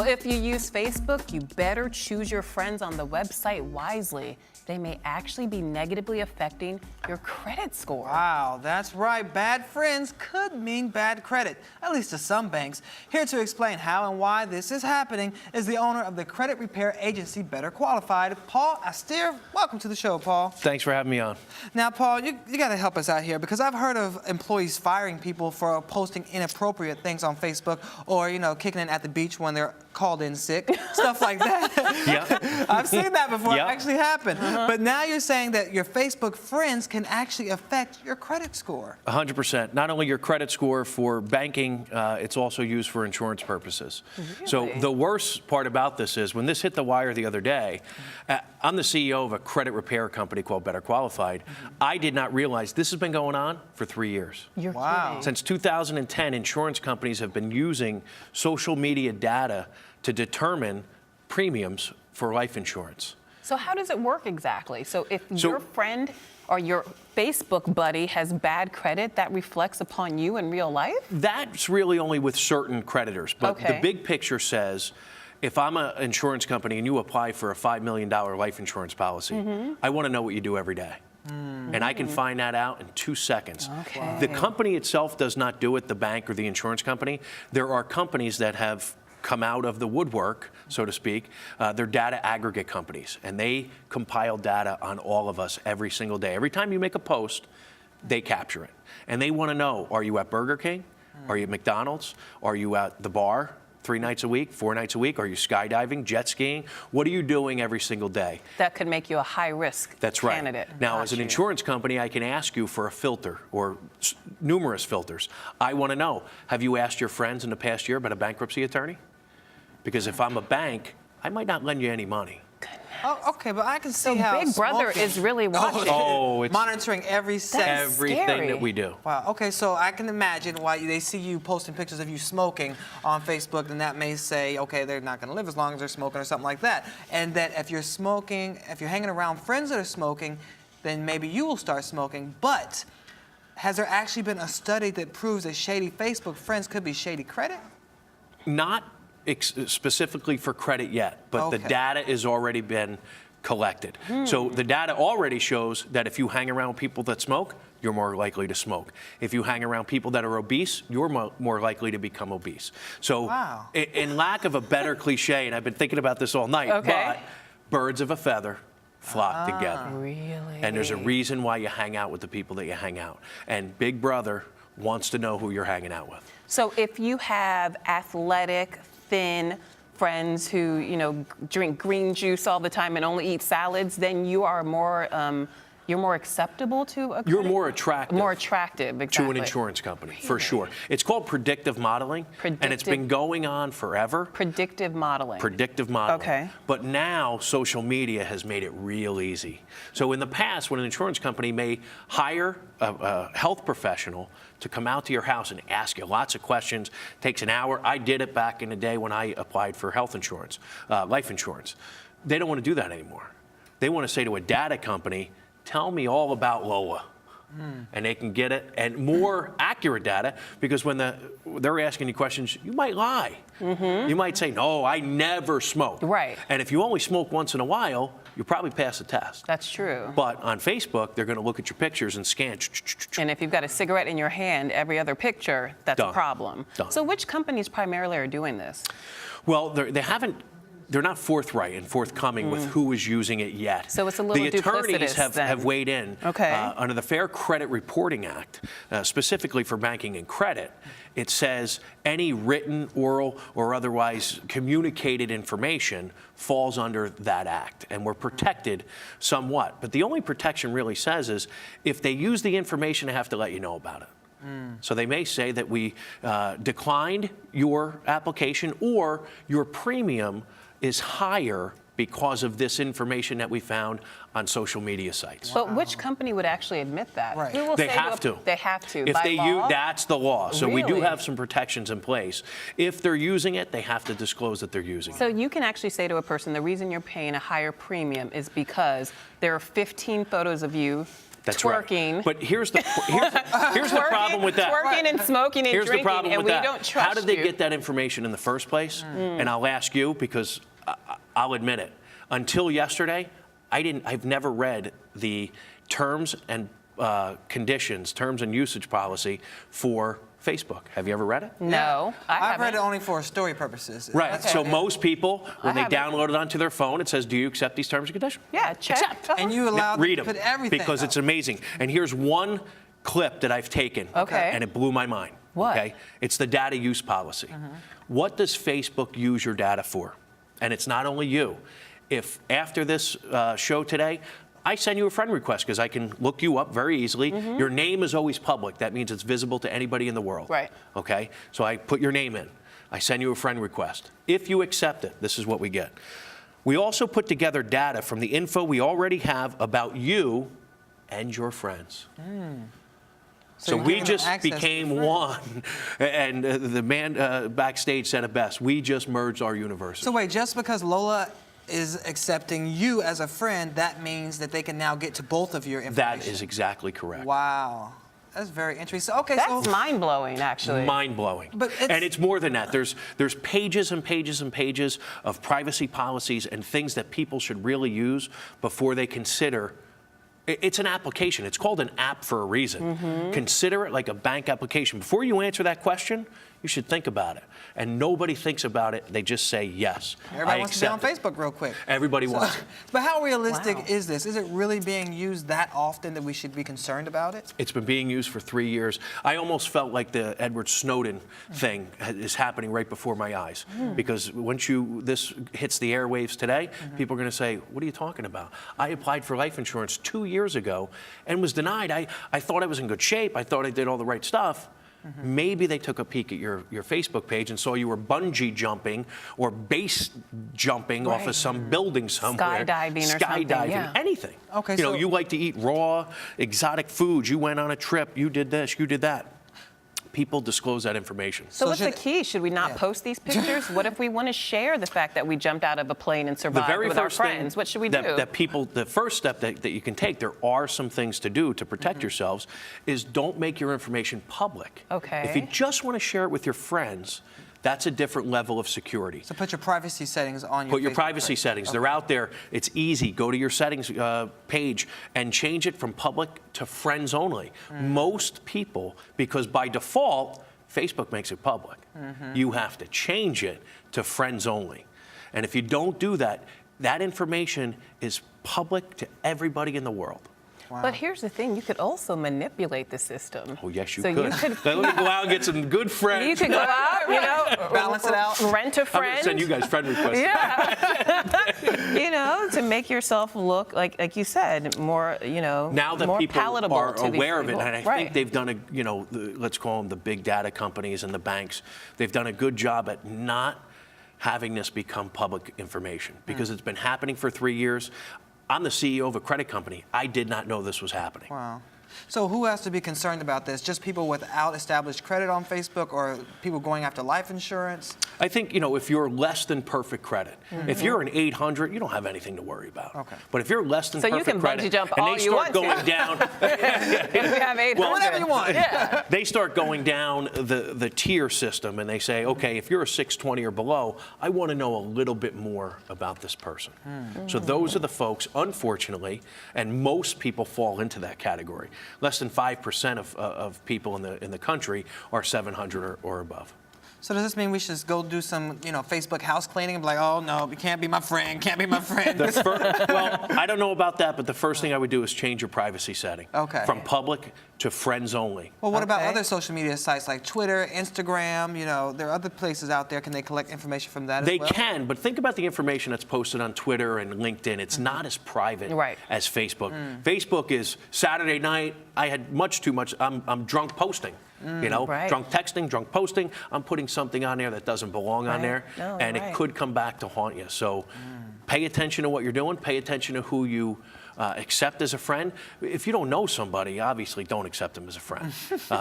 Well, if you use Facebook, you better choose your friends on the website wisely. They may actually be negatively affecting your credit score. Wow, that's right. Bad friends could mean bad credit, at least to some banks. Here to explain how and why this is happening is the owner of the credit repair agency Better Qualified, Paul Astier. Welcome to the show, Paul. Thanks for having me on. Now, Paul, you got to help us out here because I've heard of employees firing people for posting inappropriate things on Facebook or, kicking in at the beach when they're called in sick, stuff like that. Yeah. I've seen that before. Yep. It actually happened. But now you're saying that your Facebook friends can actually affect your credit score. 100%. Not only your credit score for banking, it's also used for insurance purposes. Really? So the worst part about this is when this hit the wire the other day, I'm the CEO of a credit repair company called Better Qualified. I did not realize this has been going on for 3 years. You're Wow. kidding. Since 2010, insurance companies have been using social media data to determine premiums for life insurance. So how does it work exactly? So if your friend or your Facebook buddy has bad credit, that reflects upon you in real life? That's really only with certain creditors. But Okay. the big picture says, if I'm an insurance company and you apply for a $5 million life insurance policy, I want to know what you do every day. And I can find that out in 2 seconds. Okay. The company itself does not do it, the bank or the insurance company. There are companies that have come out of the woodwork, so to speak. They're data aggregate companies, and they compile data on all of us every single day. Every time you make a post, they capture it. And they want to know, are you at Burger King? Are you at McDonald's? Are you at the bar 3 nights a week, 4 nights a week? Are you skydiving, jet skiing? What are you doing every single day? That could make you a high-risk That's right. candidate. Now, as an Gotcha. insurance company, I can ask you for a filter or numerous filters. I want to know, have you asked your friends in the past year about a bankruptcy attorney? Because if I'm a bank, I might not lend you any money. Oh, okay, but I can see So how Big Brother smoking- is really watching. Oh, it's monitoring every second. That's everything scary. that we do. Wow. Okay, so I can imagine why they see you posting pictures of you smoking on Facebook, then that may say, okay, they're not going to live as long as they're smoking or something like that. And that if you're smoking, if you're hanging around friends that are smoking, then maybe you will start smoking. But has there actually been a study that proves that shady Facebook friends could be shady credit? Not specifically for credit yet, but the Okay. data has already been collected. So the data already shows that if you hang around people that smoke, you're more likely to smoke. If you hang around people that are obese, you're more likely to become obese. So Wow. in lack of a better cliche, and I've been thinking about this all night, Okay. but birds of a feather flock together. Really? And there's a reason why you hang out with the people that you hang out. And Big Brother wants to know who you're hanging out with. So if you have athletic, thin friends who, drink green juice all the time and only eat salads, then you are more, you're more acceptable to a You're credit- more attractive. More attractive, exactly. To an insurance company, for sure. It's called predictive modeling, and it's been going on forever. Predictive modeling. Predictive modeling. Okay. But now social media has made it real easy. So in the past, when an insurance company may hire a health professional to come out to your house and ask you lots of questions, takes an hour. I did it back in the day when I applied for health insurance, life insurance. They don't want to do that anymore. They want to say to a data company, tell me all about Lola. And they can get it, and more accurate data, because when they're asking you questions, you might lie. You might say, no, I never smoked. Right. And if you only smoke once in a while, you probably pass the test. That's true. But on Facebook, they're going to look at your pictures and scan. And if you've got a cigarette in your hand, every other picture, that's a Done. problem. Done. So which companies primarily are doing this? Well, they're not forthright and forthcoming with who is using it yet. So it's a little The attorneys duplicitous then. have weighed in under the Fair Credit Reporting Act, specifically for banking and credit. It says any written, oral, or otherwise communicated information falls under that act, and we're protected somewhat. But the only protection really says is if they use the information, they have to let you know about it. So they may say that we declined your application, or your premium is higher because of this information that we found on social media sites. But which company would actually admit that? Right. Who will They say have to. They have to. If by they law? use, that's the law. So we do Really? have some protections in place. If they're using it, they have to disclose that they're using it. So you can actually say to a person, the reason you're paying a higher premium is because there are 15 photos of you That's twerking. right. But here's the problem with that. Twerking and smoking and Here's drinking, the problem and with we that. don't trust How did they you. get that information in the first place? And I'll ask you because I'll admit it. Until yesterday, I've never read the terms and conditions, terms and usage policy for Facebook. Have you ever read it? No, I've read it only for story purposes. Right. That's So it. most people, when they haven't. download it onto their phone, it says, "Do you accept these terms and conditions?" Yeah, check. And you allow them Read to them put everything because up. it's amazing. And here's one clip that I've taken, Okay. and it blew my mind. What? Okay, it's the data use policy. What does Facebook use your data for? And it's not only you. If after this show today, I send you a friend request because I can look you up very easily. Your name is always public. That means it's visible to anybody in the world. Right. Okay? So I put your name in. I send you a friend request. If you accept it, this is what we get. We also put together data from the info we already have about you and your friends. So you're we giving them just access to became friends. one. And the man backstage said it best. We just merged our universes. So wait, just because Lola is accepting you as a friend, that means that they can now get to both of your information. That is exactly correct. Wow. That's very interesting. Okay, That's so mind-blowing, actually. Mind-blowing. But and it's more than that. There's pages and pages and pages of privacy policies and things that people should really use before they consider. It's an application. It's called an app for a reason. Consider it like a bank application. Before you answer that question, you should think about it. And nobody thinks about it. They just say yes. everybody I wants to be on accept it. Facebook real quick. Everybody wants it. But how realistic Wow. is this? Is it really being used that often that we should be concerned about it? It's been being used for 3 years. I almost felt like the Edward Snowden thing is happening right before my eyes. Because once this hits the airwaves today, people are going to say, what are you talking about? I applied for life insurance 2 years ago and was denied. I thought I was in good shape. I thought I did all the right stuff. Maybe they took a peek at your Facebook page and saw you were bungee jumping or base jumping off of some building somewhere. Skydiving or something, Skydiving, yeah. anything. Okay, you know, so- you like to eat raw, exotic foods. You went on a trip. You did this. You did that. People disclose that information. So what's the should- key? Should we not Yeah. post these pictures? What if we want to share the fact that we jumped out of a plane and The survived very with our first thing friends? What should we that, do? that people, the first step that you can take, there are some things to do to protect yourselves, is don't make your information public. Okay. If you just want to share it with your friends, that's a different level of security. So put your privacy settings on your Put your Facebook privacy page. settings. They're out there. It's easy. Go to your settings page and change it from public to friends only. Most people, because by default, Facebook makes it public. You have to change it to friends only. And if you don't do that, that information is public to everybody in the world. But here's the thing, you could also manipulate the system. Oh, yes, you So could. you could Let me go out and get some good friends. You could go out, you know, Balance it out. rent a I'm going friend. to send you guys friend requests. Yeah. You know, to make yourself look like you said, more, you know, Now that more people palatable are to these aware of it, people. and I Right. think they've done let's call them the big data companies and the banks, they've done a good job at not having this become public information because it's been happening for 3 years. I'm the CEO of a credit company. I did not know this was happening. Wow. So who has to be concerned about this? Just people without established credit on Facebook or people going after life insurance? I think, if you're less than perfect credit, if you're an 800, you don't have anything to worry about. Okay. But if you're less than So you perfect can credit, bungee jump and all they you start want to. going down, If you have 800. Whatever you want. Yeah. they start going down the tier system and they say, okay, if you're a 620 or below, I want to know a little bit more about this person. So those are the folks, unfortunately, and most people fall into that category. Less than 5% of people in the country are 700 or above. So does this mean we should just go do some, Facebook house cleaning and be like, oh no, you can't be my friend, can't be my friend? Well, I don't know about that, but the first thing I would do is change your privacy setting. Okay. From public to friends only. Well, what about Okay. other social media sites like Twitter, Instagram? There are other places out there. Can they collect information from that They as well? can, but think about the information that's posted on Twitter and LinkedIn. It's not as private Right. as Facebook. Facebook is Saturday night, I had much too much, I'm drunk posting. Right. Drunk texting, drunk posting. I'm putting something on there that doesn't belong on Right. there, No, and right. it could come back to haunt you. So pay attention to what you're doing, pay attention to who you accept as a friend. If you don't know somebody, obviously don't accept them as a friend.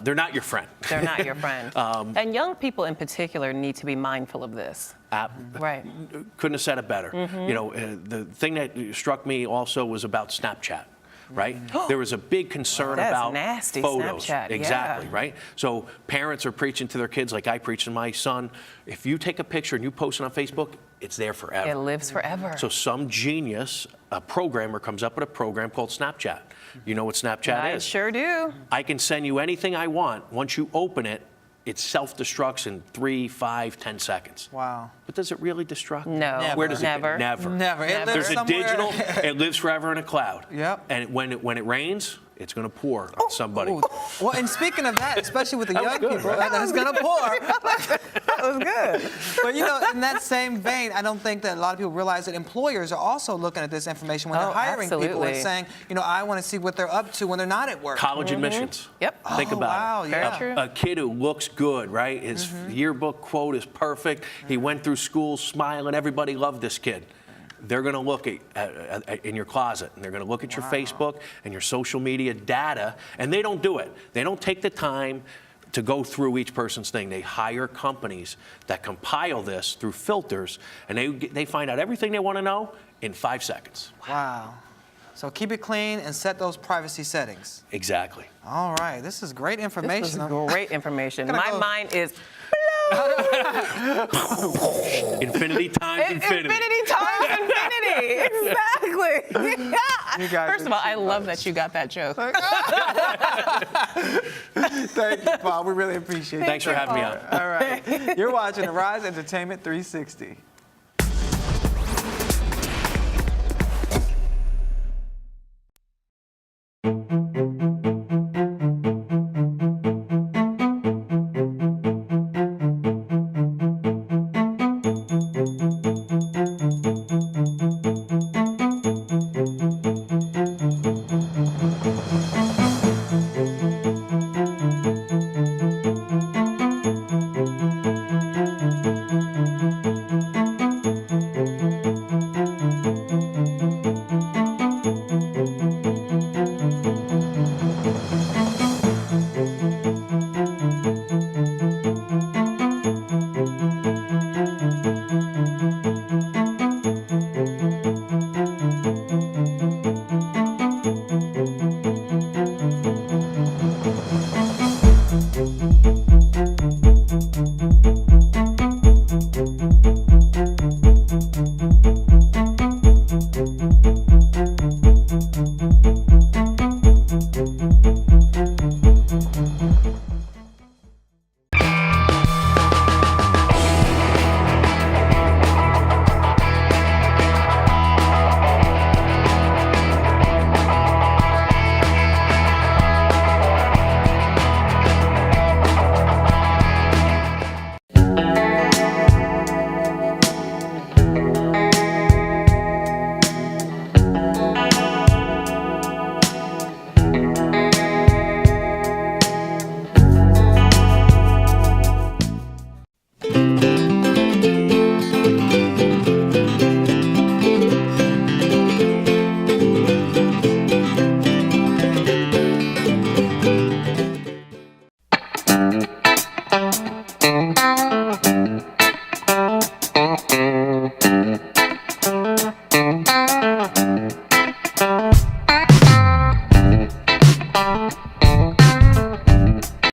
They're not your friend. They're not your friend. And young people in particular need to be mindful of this. Right. Couldn't have said it better. The thing that struck me also was about Snapchat. right? There was a big concern That's about nasty, photos. Snapchat, yeah. Exactly, right? So parents are preaching to their kids like I preach to my son. If you take a picture and you post it on Facebook, it's there forever. It lives forever. So some genius, a programmer, comes up with a program called Snapchat. You know what Snapchat I is? sure do. I can send you anything I want. Once you open it, it self-destructs in 3, 5, 10 seconds. Wow. But does it really destruct? No. Never. Where does Never. it go? Never. Never. It lives There's a somewhere. digital, it lives forever in a cloud. Yep. And when it rains, it's going to pour on somebody. Ooh. Well, and speaking of that, especially with the That was young good, people, right? that is going to pour. That was good. But you know, in that same vein, I don't think that a lot of people realize that employers are also looking at this information when they're Oh, hiring people and absolutely. saying, you know, I want to see what they're up to when they're not at work. College admissions. Yep. Think Oh, about wow, it. yeah. Very true. A kid who looks good, right? His yearbook quote is perfect. He went through school smiling. Everybody loved this kid. They're going to look at in your closet, and they're going to look at your Facebook and your social media data, and they don't do it. They don't take the time to go through each person's thing. They hire companies that compile this through filters, and they find out everything they want to know in 5 seconds. Wow. So keep it clean and set those privacy settings. Exactly. All right, this is great information. This is great information. Gonna My go- mind is Infinity times infinity. infinity times infinity. Exactly. You guys First of are all, I love that you got that joke. Thank you, Paul. We really appreciate it. Thanks for having me on. All right. You're watching Arise Entertainment 360.